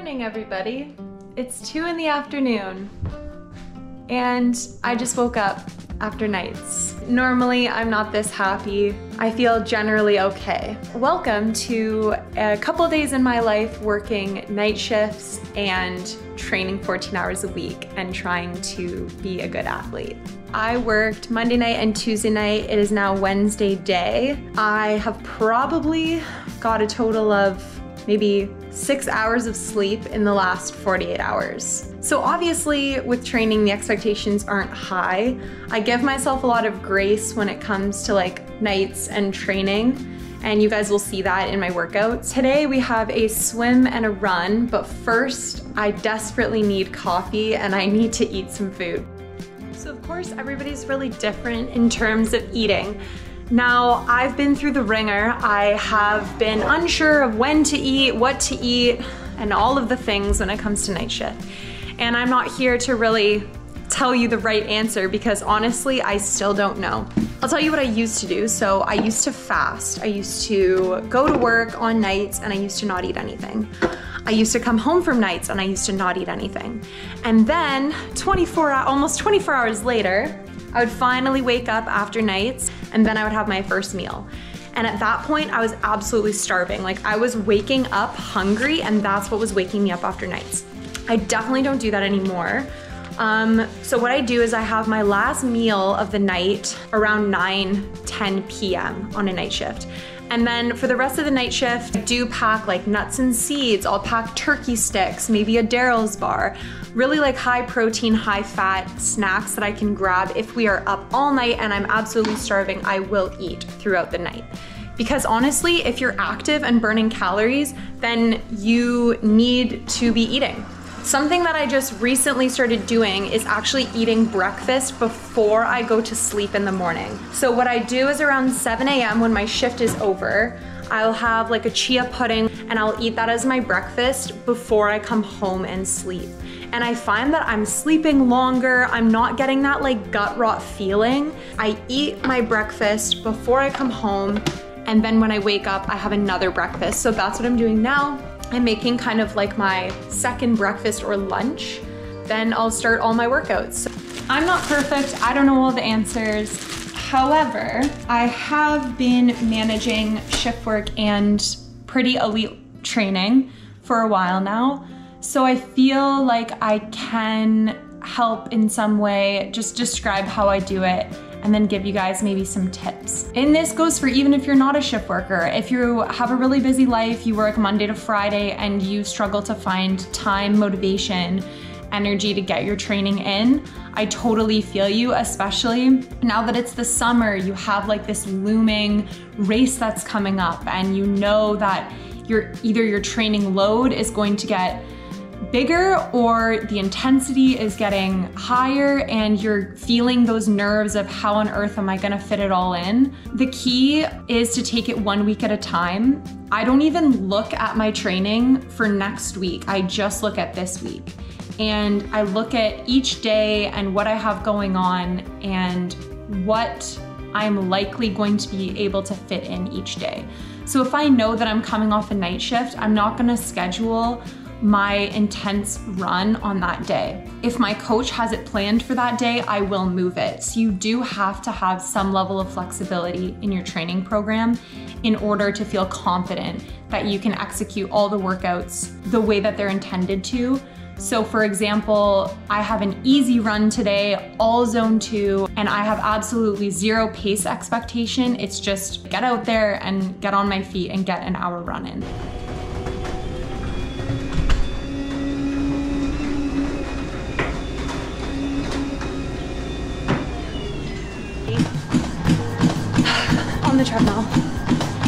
morning, everybody. It's 2 in the afternoon and I just woke up after nights. Normally, I'm not this happy. I feel generally okay. Welcome to a couple days in my life working night shifts and training 14 hours a week and trying to be a good athlete. I worked Monday night and Tuesday night. It is now Wednesday day. I have probably got a total of maybe 6 hours of sleep in the last 48 hours. So obviously with training, the expectations aren't high. I give myself a lot of grace when it comes to like nights and training, and you guys will see that in my workouts. Today we have a swim and a run, but first I desperately need coffee and I need to eat some food. So of course everybody's really different in terms of eating. Now, I've been through the ringer. I have been unsure of when to eat, what to eat, and all of the things when it comes to night shift. And I'm not here to really tell you the right answer because honestly, I still don't know. I'll tell you what I used to do. So I used to fast. I used to go to work on nights and I used to not eat anything. I used to come home from nights and I used to not eat anything. And then almost 24 hours later, I would finally wake up after nights and then I would have my first meal. And at that point, I was absolutely starving. Like I was waking up hungry and that's what was waking me up after nights. I definitely don't do that anymore. So what I do is I have my last meal of the night around 9-10 p.m. on a night shift. And then for the rest of the night shift, I do pack like nuts and seeds. I'll pack turkey sticks, maybe a Daryl's bar, really like high protein, high fat snacks that I can grab if we are up all night and I'm absolutely starving. I will eat throughout the night. Because honestly, if you're active and burning calories, then you need to be eating. Something that I just recently started doing is actually eating breakfast before I go to sleep in the morning. So what I do is around 7 a.m. when my shift is over, I'll have like a chia pudding and I'll eat that as my breakfast before I come home and sleep. And I find that I'm sleeping longer, I'm not getting that like gut rot feeling. I eat my breakfast before I come home and then when I wake up, I have another breakfast. So that's what I'm doing now. I'm making kind of like my second breakfast or lunch. Then I'll start all my workouts. I'm not perfect, I don't know all the answers. However, I have been managing shift work and pretty elite training for a while now. So I feel like I can help in some way, just describe how I do it and then give you guys maybe some tips. And this goes for even if you're not a shift worker. If you have a really busy life, you work Monday to Friday and you struggle to find time, motivation, energy to get your training in, I totally feel you, especially now that it's the summer, you have like this looming race that's coming up and you know that either your training load is going to get bigger or the intensity is getting higher and you're feeling those nerves of how on earth am I gonna fit it all in. The key is to take it 1 week at a time. I don't even look at my training for next week. I just look at this week. And I look at each day and what I have going on and what I'm likely going to be able to fit in each day. So if I know that I'm coming off a night shift, I'm not gonna schedule my intense run on that day. If my coach has it planned for that day, I will move it. So you do have to have some level of flexibility in your training program in order to feel confident that you can execute all the workouts the way that they're intended to. So for example, I have an easy run today, all zone 2, and I have absolutely zero pace expectation. It's just get out there and get on my feet and get an hour run in. On the treadmill.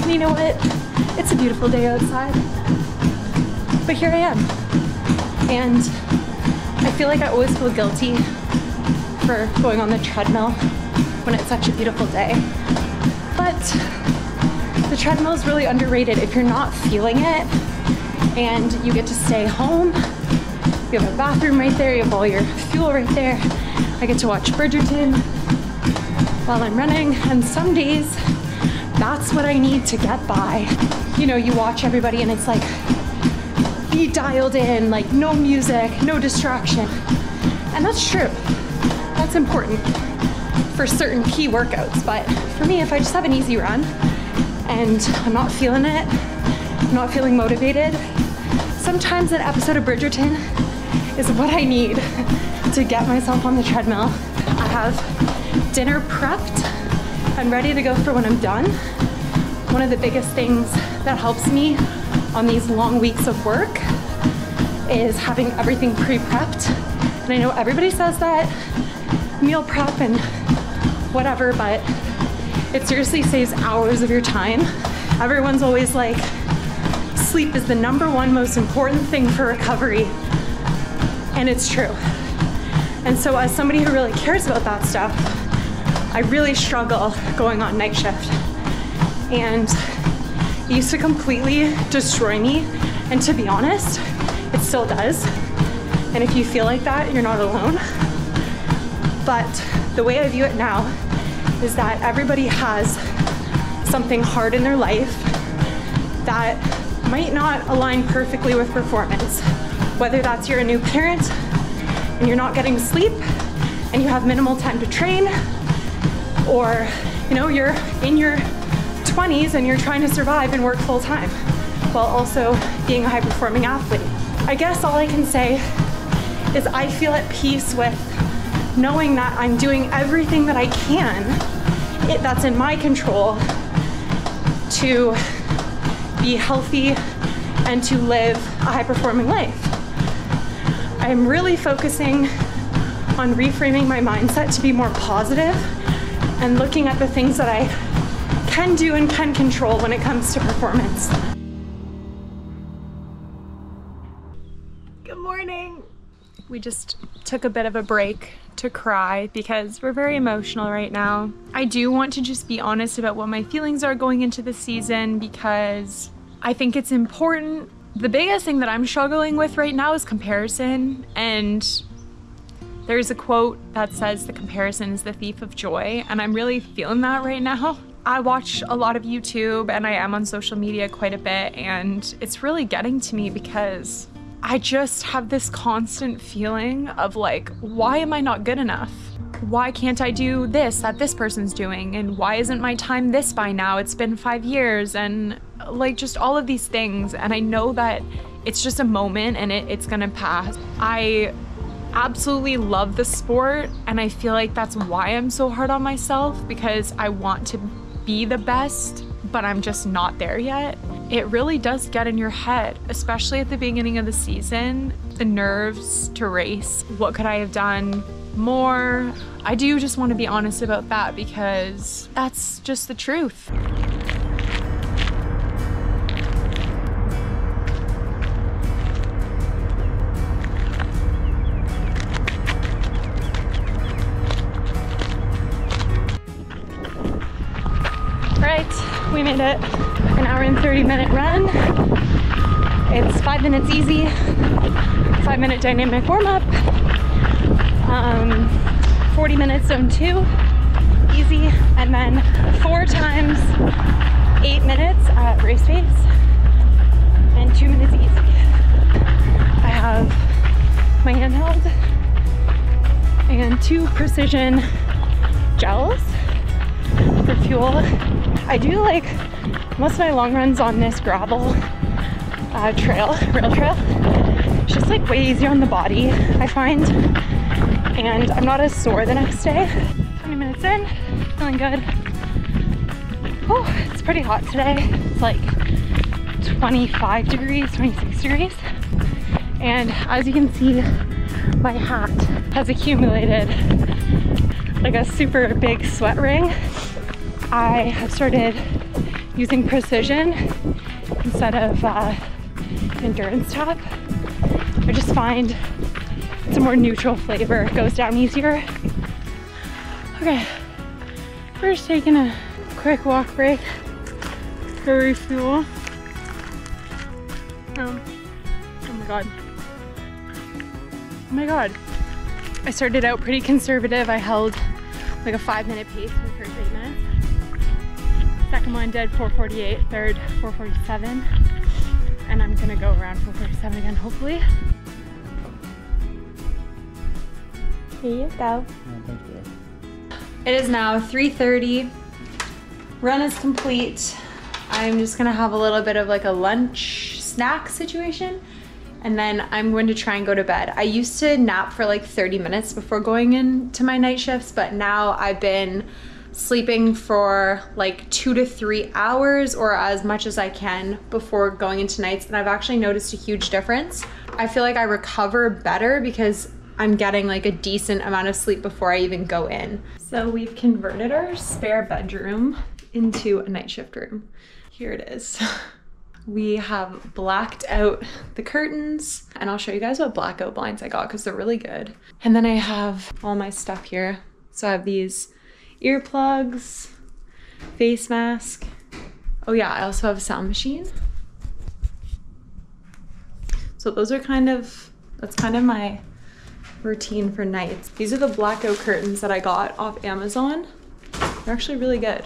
And you know what? It's a beautiful day outside, but here I am. And I feel like I always feel guilty for going on the treadmill when it's such a beautiful day. But the treadmill is really underrated if you're not feeling it and you get to stay home. You have a bathroom right there, you have all your fuel right there. I get to watch Bridgerton while I'm running, and some days that's what I need to get by. You know, you watch everybody and it's like be dialed in, like no music, no distraction. And that's true. That's important for certain key workouts. But for me, if I just have an easy run and I'm not feeling it, I'm not feeling motivated, sometimes an episode of Bridgerton is what I need to get myself on the treadmill. I have dinner prepped. I'm ready to go for when I'm done. One of the biggest things that helps me on these long weeks of work is having everything pre-prepped. And I know everybody says that, meal prep and whatever, but it seriously saves hours of your time. Everyone's always like, sleep is the #1 most important thing for recovery. And it's true. And so as somebody who really cares about that stuff, I really struggle going on night shift. And it used to completely destroy me. And to be honest, it still does. And if you feel like that, you're not alone. But the way I view it now is that everybody has something hard in their life that might not align perfectly with performance. Whether that's you're a new parent and you're not getting sleep and you have minimal time to train, or you're in your 20s and you're trying to survive and work full time while also being a high performing athlete. I guess all I can say is I feel at peace with knowing that I'm doing everything that I can, that's in my control, to be healthy and to live a high performing life. I'm really focusing on reframing my mindset to be more positive and looking at the things that I can do and can control when it comes to performance. Good morning. We just took a bit of a break to cry because we're very emotional right now. I do want to just be honest about what my feelings are going into the season because I think it's important. The biggest thing that I'm struggling with right now is comparison, and there's a quote that says the comparison is the thief of joy, and I'm really feeling that right now. I watch a lot of YouTube and I am on social media quite a bit, and it's really getting to me because I just have this constant feeling of like, why am I not good enough? Why can't I do this that this person's doing? And why isn't my time this by now? It's been 5 years, and like just all of these things. And I know that it's just a moment and it's gonna pass. I absolutely love the sport, and I feel like that's why I'm so hard on myself, because I want to be the best, but I'm just not there yet. It really does get in your head, especially at the beginning of the season, the nerves to race. What could I have done more? I do just want to be honest about that because that's just the truth. Right, we made it. An hour and 30-minute run. It's 5 minutes easy, 5-minute dynamic warm-up, 40 minutes zone 2, easy, and then 4 times 8 minutes at race pace, and 2 minutes easy. I have my handheld and 2 precision gels for fuel. I do like most of my long runs on this gravel rail trail. It's just like way easier on the body, I find, and I'm not as sore the next day. 20 minutes in, feeling good. Oh, it's pretty hot today. It's like 25 degrees, 26 degrees. And as you can see, my hat has accumulated like a super big sweat ring. I have started using precision instead of endurance top. I just find it's a more neutral flavor, it goes down easier. Okay, we're just taking a quick walk break to refuel. Oh my god. Oh my god. I started out pretty conservative. I held like a 5-minute pace for the first 8 minutes. Second one did 4:48, third 4:47, and then I'm gonna go around 447 again, hopefully. Here you go. Oh, thanks, bro. It is now 3:30. Run is complete. I'm just gonna have a little bit of like a lunch snack situation, and then I'm going to try and go to bed. I used to nap for like 30 minutes before going into my night shifts, but now I've been sleeping for like 2 to 3 hours or as much as I can before going into nights, and I've actually noticed a huge difference. I feel like I recover better because I'm getting like a decent amount of sleep before I even go in. So we've converted our spare bedroom into a night shift room. Here it is. We have blacked out the curtains, and I'll show you guys what blackout blinds I got because they're really good. And then I have all my stuff here. So I have these earplugs, face mask. Oh yeah, I also have a sound machine. So those are that's kind of my routine for nights. These are the blackout curtains that I got off Amazon. They're actually really good.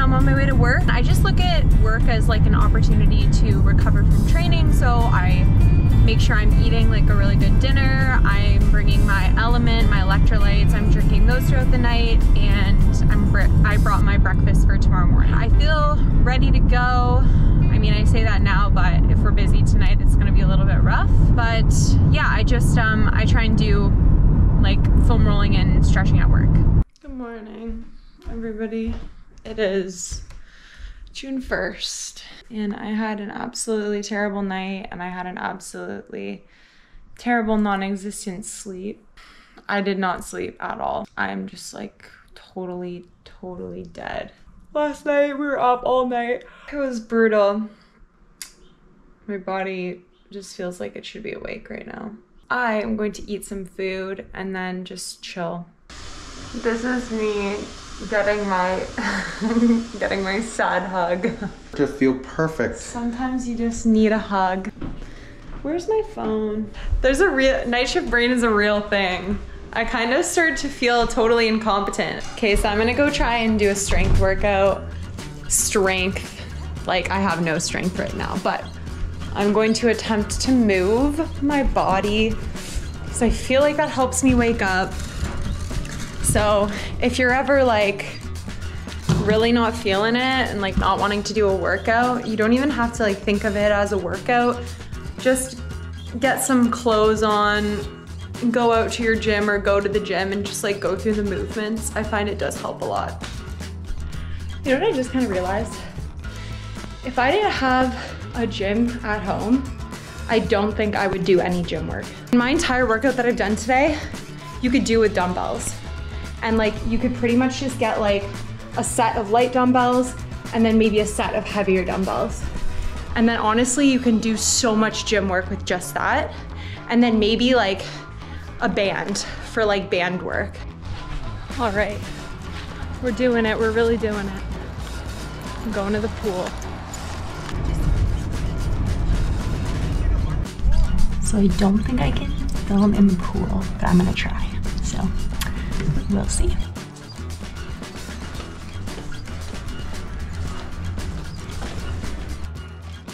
On my way to work. I just look at work as like an opportunity to recover from training, so I make sure I'm eating like a really good dinner. I'm bringing my element, my electrolytes, I'm drinking those throughout the night, and I brought my breakfast for tomorrow morning. I feel ready to go. I mean, I say that now, but if we're busy tonight, it's gonna be a little bit rough. But yeah, I just I try and do like foam rolling and stretching at work. Good morning, everybody. It is June 1st, and I had an absolutely terrible night, and I had an absolutely terrible non-existent sleep. I did not sleep at all. I'm just like totally dead. Last night we were up all night. It was brutal. My body just feels like it should be awake right now. I am going to eat some food and then just chill. This is me getting my sad hug. To feel perfect. Sometimes you just need a hug. Where's my phone? There's a real night shift brain is a real thing. I kind of start to feel totally incompetent. Okay, so I'm gonna go try and do a strength workout. Strength, like I have no strength right now, but I'm going to attempt to move my body because I feel like that helps me wake up. So if you're ever like really not feeling it and like not wanting to do a workout, you don't even have to like think of it as a workout. Just get some clothes on, go out to your gym or go to the gym and just like go through the movements. I find it does help a lot. You know what I just kind of realized? If I didn't have a gym at home, I don't think I would do any gym work. My entire workout that I've done today, you could do with dumbbells. And like you could pretty much just get like a set of light dumbbells and then maybe a set of heavier dumbbells. And then honestly, you can do so much gym work with just that. And then maybe like a band for like band work. All right, we're doing it. We're really doing it. I'm going to the pool. So I don't think I can film in the pool, but I'm gonna try. So we'll see.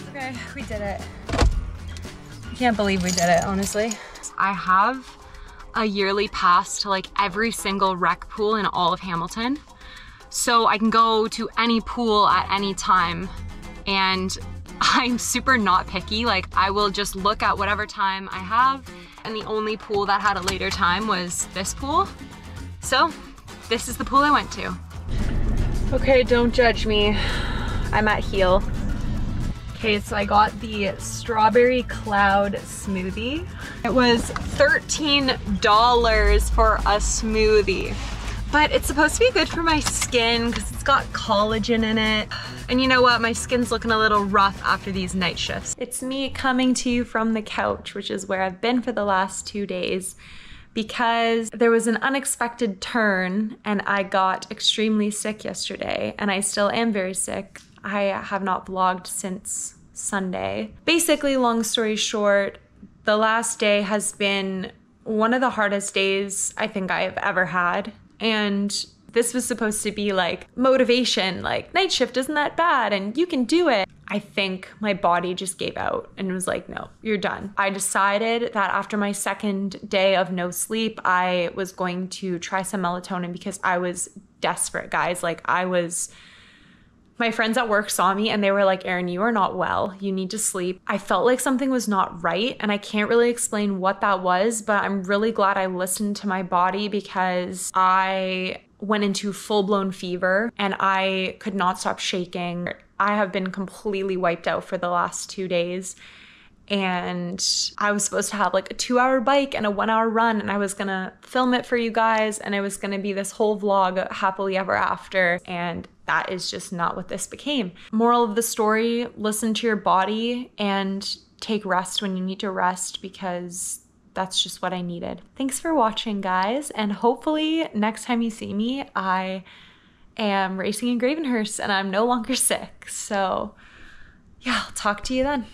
Okay, we did it. I can't believe we did it, honestly. I have a yearly pass to like every single rec pool in all of Hamilton. So I can go to any pool at any time, and I'm super not picky. Like I will just look at whatever time I have, and the only pool that had a later time was this pool. So this is the pool I went to. Okay, don't judge me. I'm at heel. Okay, so I got the strawberry cloud smoothie. It was $13 for a smoothie. But it's supposed to be good for my skin because it's got collagen in it. And you know what? My skin's looking a little rough after these night shifts. It's me coming to you from the couch, which is where I've been for the last 2 days. because there was an unexpected turn and I got extremely sick yesterday, and I still am very sick. I have not vlogged since Sunday. Basically, long story short, the last day has been one of the hardest days I think I have ever had. And this was supposed to be like motivation, like night shift isn't that bad and you can do it. I think my body just gave out and was like, no, you're done. I decided that after my second day of no sleep, I was going to try some melatonin because I was desperate, guys. Like my friends at work saw me and they were like, Erin, you are not well. You need to sleep. I felt like something was not right, and I can't really explain what that was, but I'm really glad I listened to my body because I went into full-blown fever and I could not stop shaking. I have been completely wiped out for the last 2 days. And I was supposed to have like a 2-hour bike and a 1-hour run, and I was gonna film it for you guys, and it was gonna be this whole vlog happily ever after, and that is just not what this became. Moral of the story, listen to your body and take rest when you need to rest, because that's just what I needed. Thanks for watching, guys, and hopefully next time you see me, I am racing in Gravenhurst and I'm no longer sick. So yeah, I'll talk to you then.